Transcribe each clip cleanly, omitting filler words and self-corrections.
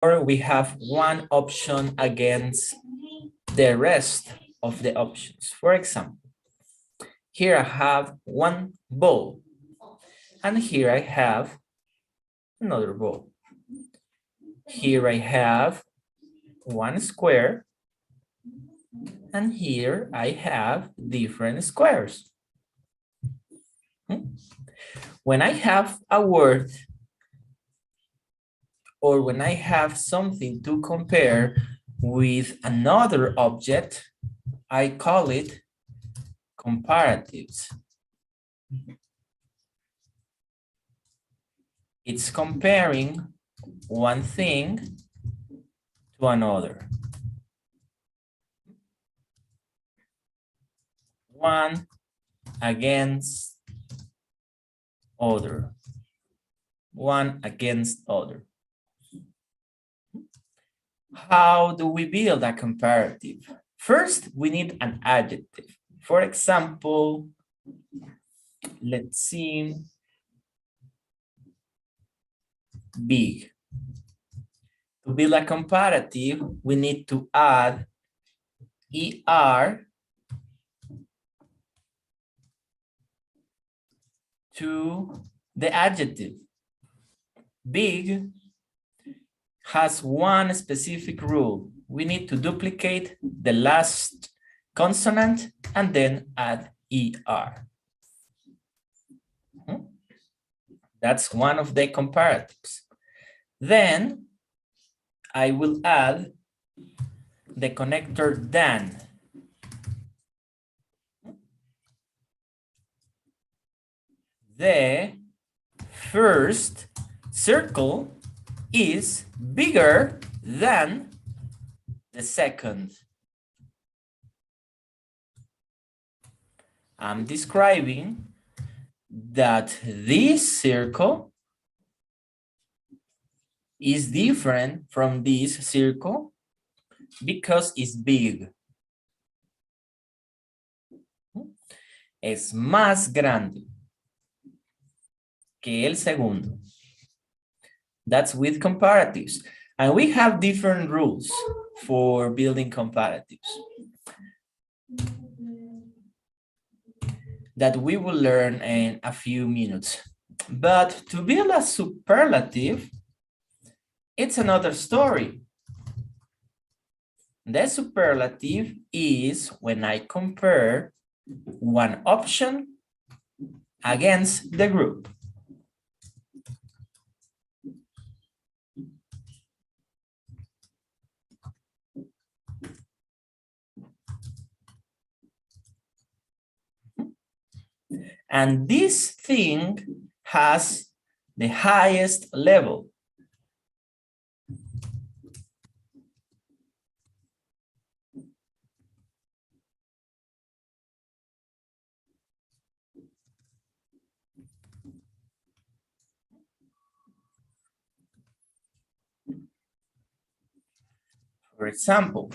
or we have one option against the rest of the options. For example, here I have one ball, and here I have another ball. Here I have one square, and here I have different squares. When I have a word or when I have something to compare with another object, I call it comparatives. It's comparing one thing to another. One against other. One against other. How do we build a comparative? First, we need an adjective. For example, let's see, big. To build a comparative, we need to add ER to the adjective. Big has one specific rule. We need to duplicate the last consonant and then add ER. That's one of the comparatives. Then I will add the connector than. The first circle is bigger than the second. I'm describing that this circle is different from this circle because it's big. Es más grande que el segundo. That's with comparatives. And we have different rules for building comparatives that we will learn in a few minutes. But to build a superlative, it's another story. The superlative is when I compare one option against the group. And this thing has the highest level. For example,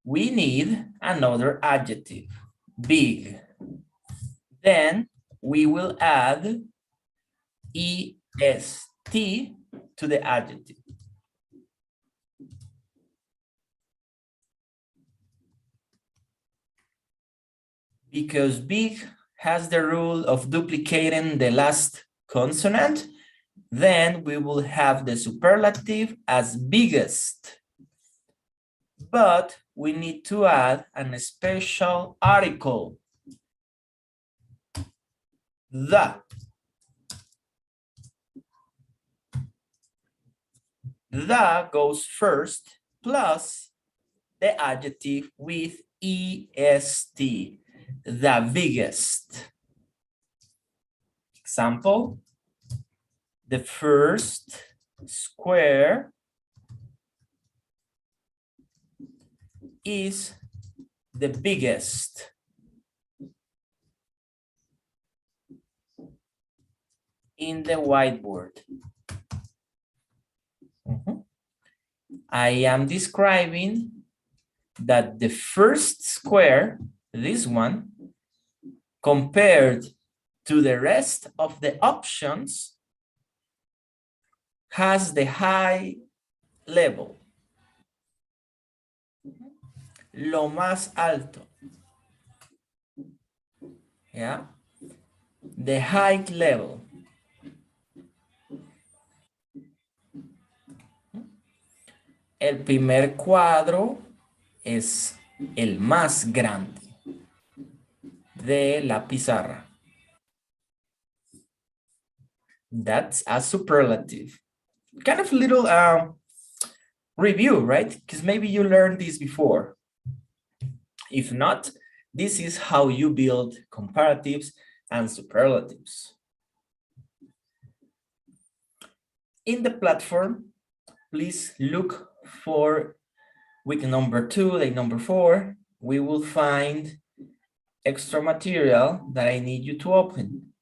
we need another adjective, big. Then we will add EST to the adjective. Because big has the rule of duplicating the last consonant, then we will have the superlative as biggest. But we need to add a special article. The. The goes first plus the adjective with EST, the biggest. Example, the first square is the biggest. In the whiteboard. I am describing that the first square, this one, compared to the rest of the options, has the level. Lo más alto. Yeah. The height level. El primer cuadro es el más grande de la pizarra. That's a superlative. Kind of little review, right? Because maybe you learned this before. If not, this is how you build comparatives and superlatives. In the platform, please look for week number 2, day number 4. We will find extra material that I need you to open.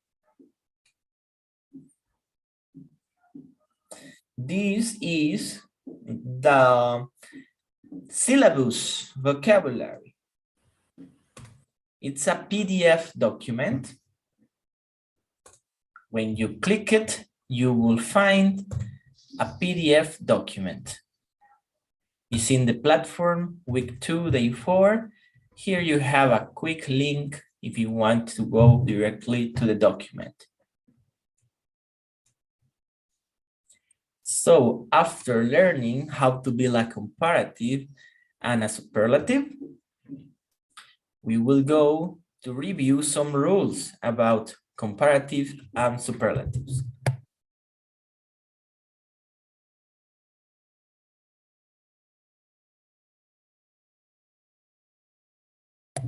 This is the syllabus vocabulary. It's a PDF document. When you click it, you will find a PDF document. It's in the platform, week 2, day 4. Here you have a quick link if you want to go directly to the document. So after learning how to build a comparative and a superlative, we will go to review some rules about comparative and superlatives.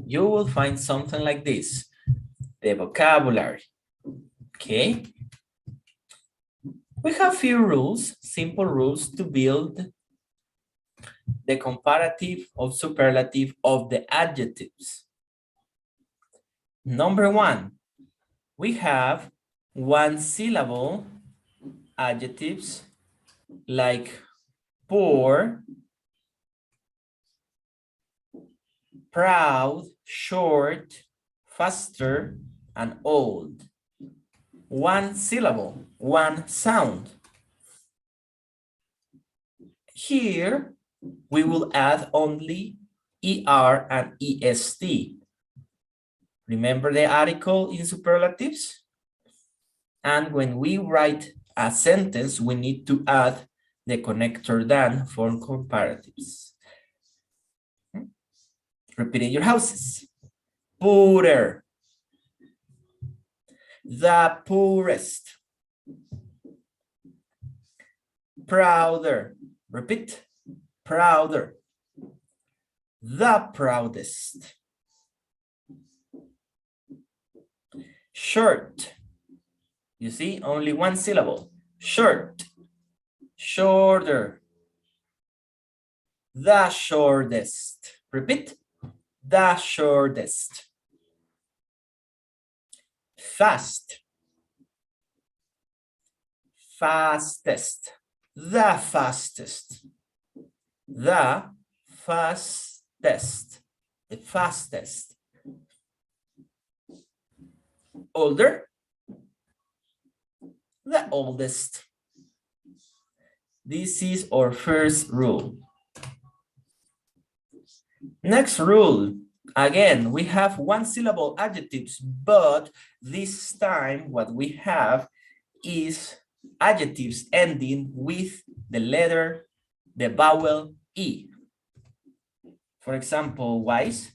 You will find something like this, the vocabulary, okay? We have few rules, simple rules to build the comparative of superlative of the adjectives. Number 1, we have one syllable adjectives like poor, proud, short, faster, and old. One syllable, one sound. Here, we will add only ER and EST. Remember the article in superlatives? And when we write a sentence, we need to add the connector than for comparatives. Repeat in your houses. Poorer. The poorest. Prouder. Repeat. Prouder. The proudest. Short. You see, only one syllable. Short. Shorter. The shortest. Repeat. The shortest. Fast. Fastest. The fastest. The fastest. The fastest. Older. The oldest. This is our first rule. Next rule. Again, we have one syllable adjectives, but this time what we have is adjectives ending with the letter, the vowel E. For example, wise,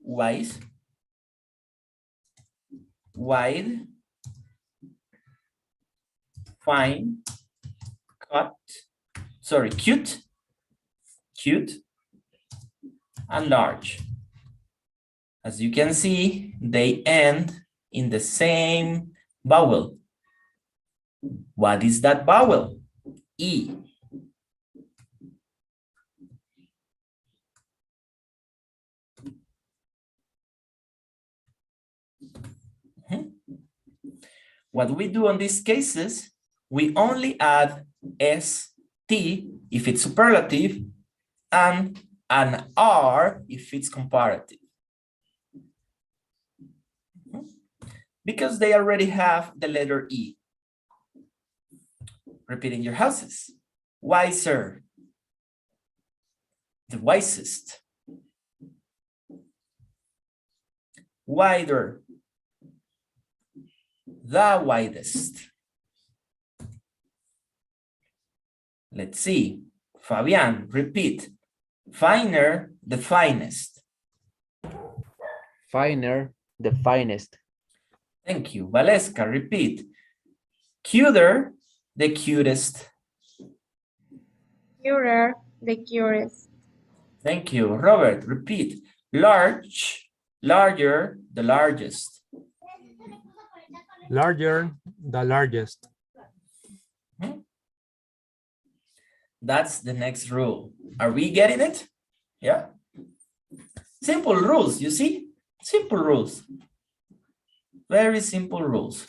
wise, wide, fine, cute, cute, and large. As you can see, they end in the same vowel. What is that vowel? E. What we do on these cases, we only add ST if it's superlative and an R if it's comparative. Because they already have the letter E. Repeat in your houses. Wiser. The wisest. Wider. The widest. Let's see. Fabian, repeat. Finer, the finest. Finer, the finest. Thank you. Valeska, repeat. Cuter, the cutest. Cuter, the cutest. Thank you. Robert, repeat. Large, larger, the largest. Larger, the largest. That's the next rule. Are we getting it? Yeah. Simple rules, you see? Simple rules. Very simple rules.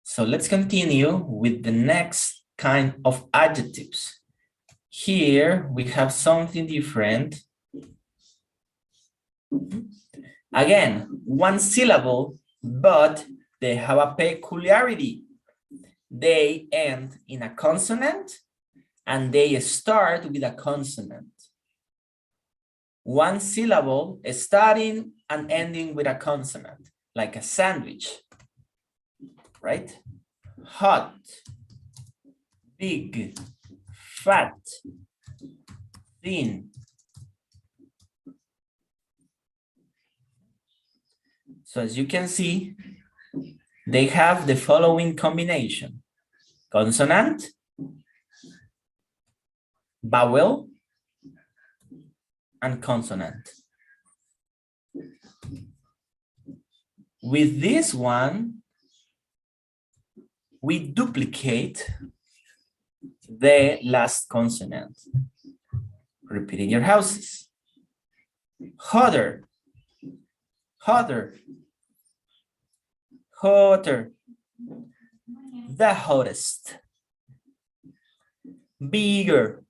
So let's continue with the next kind of adjectives. Here we have something different. Again, one syllable, but they have a peculiarity. They end in a consonant and they start with a consonant. One syllable starting and ending with a consonant, like a sandwich, right? Hot, big, fat, thin. So as you can see, they have the following combination: consonant, vowel, and consonant. With this one, we duplicate the last consonant. Repeat in your houses. Hotter, hotter, hotter, the hottest. Bigger,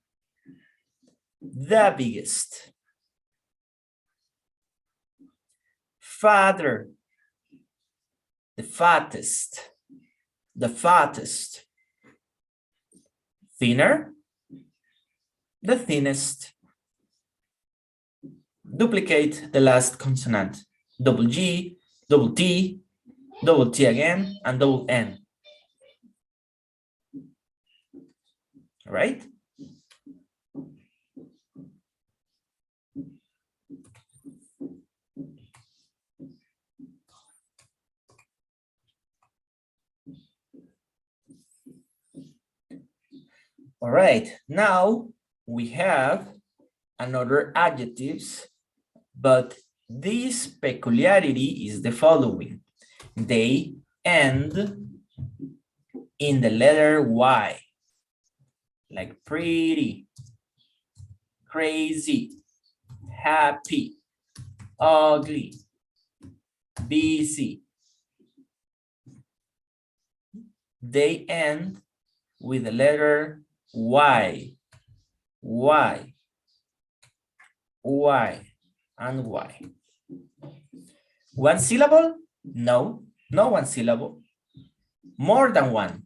the biggest. Fatter, the fattest, the fattest. Thinner, the thinnest. Duplicate the last consonant. Double G, double T again, and double N. All right? All right, now we have another adjectives, but this peculiarity is the following. They end in the letter Y, like pretty, crazy, happy, ugly, busy. They end with the letter Y, Y, Y, and Y. One syllable? No, no one syllable. More than one.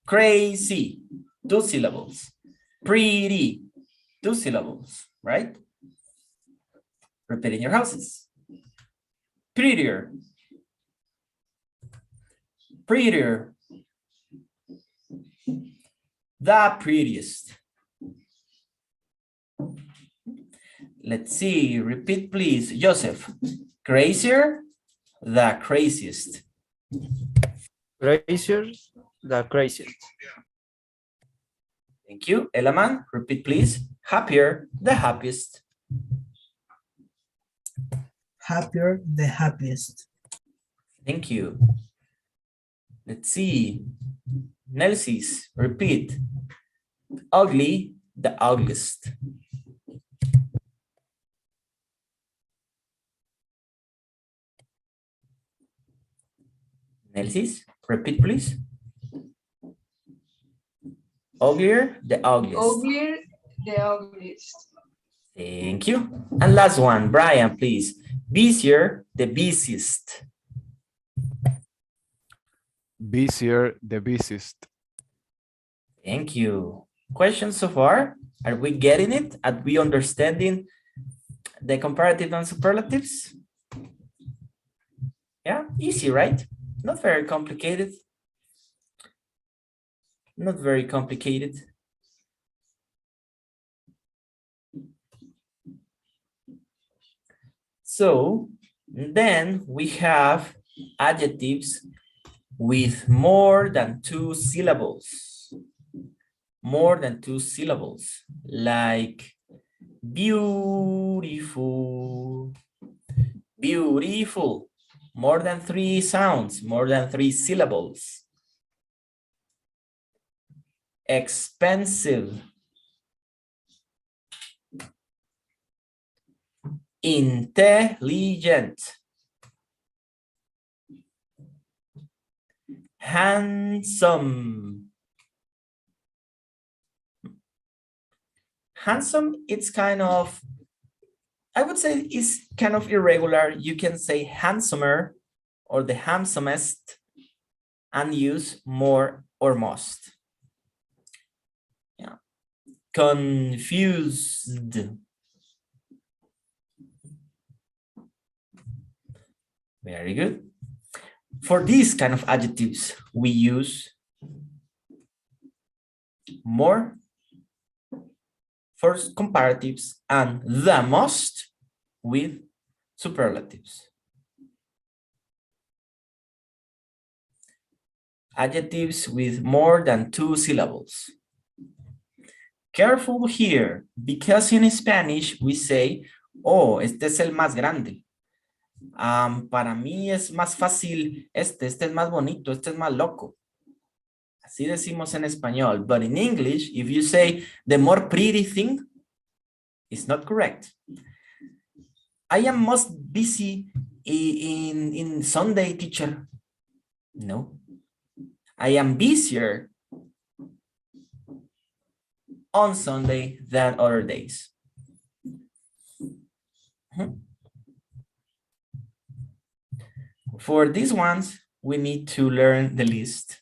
Crazy, 2 syllables. Pretty, 2 syllables, right? Repeat in your houses. Prettier, prettier. The prettiest. Let's see, repeat please. Joseph, crazier, the craziest. Crazier, the craziest. Thank you. Elaman, repeat please. Happier, the happiest. Happier, the happiest. Thank you. Let's see. Nelsis, repeat. Ugly, the ugliest. Nelsis, repeat please. Uglier, the ugliest. Uglier, the ugliest. Thank you. And last one, Brian, please. Busier, the busiest. Busier, the busiest. Thank you. Questions so far? Are we getting it? Are we understanding the comparative and superlatives? Yeah, easy, right? Not very complicated. Not very complicated. So then we have adjectives with more than 2 syllables. More than 2 syllables, like beautiful, beautiful. More than 3 sounds, more than 3 syllables. Expensive. Intelligent. Handsome. Handsome, it's kind of, I would say it's kind of irregular. You can say handsomer or the handsomest and use more or most. Yeah. Confused. Very good. For these kind of adjectives, we use more for comparatives and the most with superlatives. Adjectives with more than 2 syllables. Careful here, because in Spanish we say, oh, este es el más grande. Para mí es más fácil este es más bonito, este es más loco. Así decimos en español, but in English, if you say the more pretty thing, it's not correct. I am most busy in Sunday, teacher. No. I am busier on Sunday than other days. For these ones, we need to learn the list,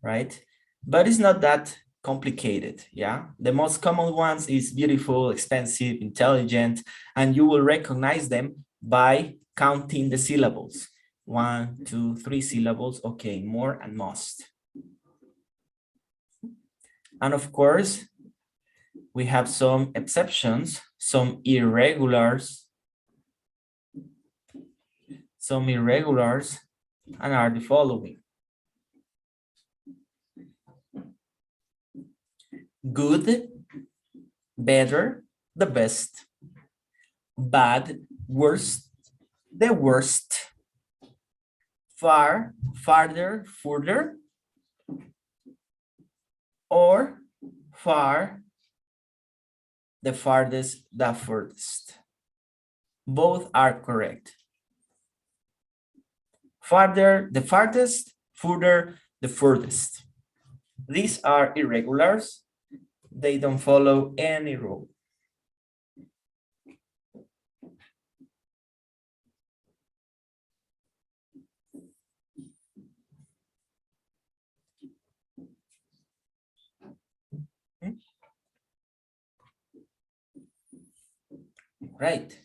right? But it's not that complicated, yeah? The most common ones is beautiful, expensive, intelligent, and you will recognize them by counting the syllables. 1, 2, 3 syllables, okay, more and most. And of course, we have some exceptions, some irregulars, and are the following. Good, better, the best. Bad, worst, the worst. Far, farther, further. Or far, the farthest, the furthest. Both are correct. Farther, the farthest, further, the furthest. These are irregulars. They don't follow any rule. Right.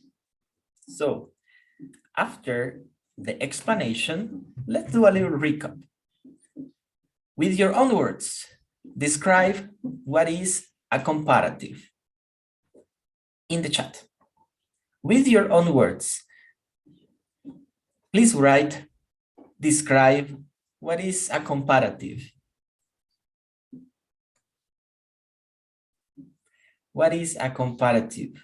So after the explanation, let's do a little recap. With your own words, describe what is a comparative in the chat. With your own words, please write, describe what is a comparative. What is a comparative?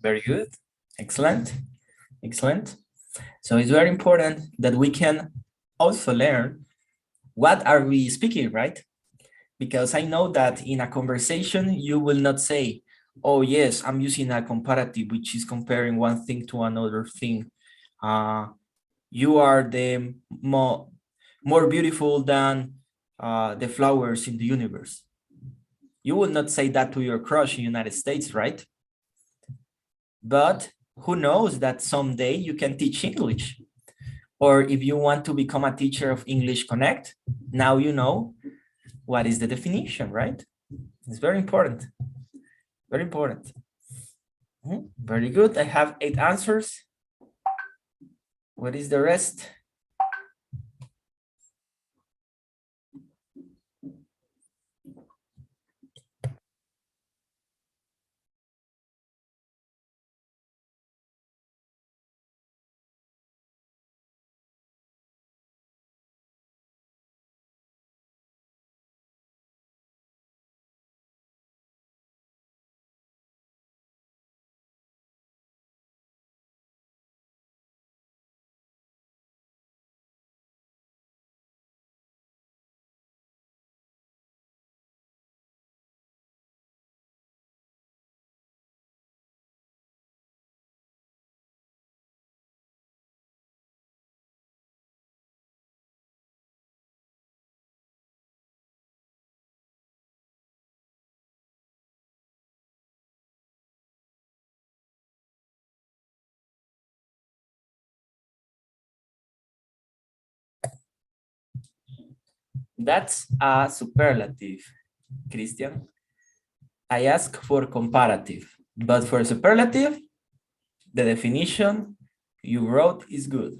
Very good. Excellent. Excellent. So it's very important that we can also learn what are we speaking, right? Because I know that in a conversation, you will not say, oh yes, I'm using a comparative, which is comparing one thing to another thing. You are the more beautiful than the flowers in the universe. You will not say that to your crush in the United States, right? But who knows that someday you can teach English. Or if you want to become a teacher of English Connect, now you know what is the definition, right? It's very important. Very important. Very good. I have 8 answers. What is the rest? That's a superlative, Christian. I ask for comparative, but for superlative, the definition you wrote is good.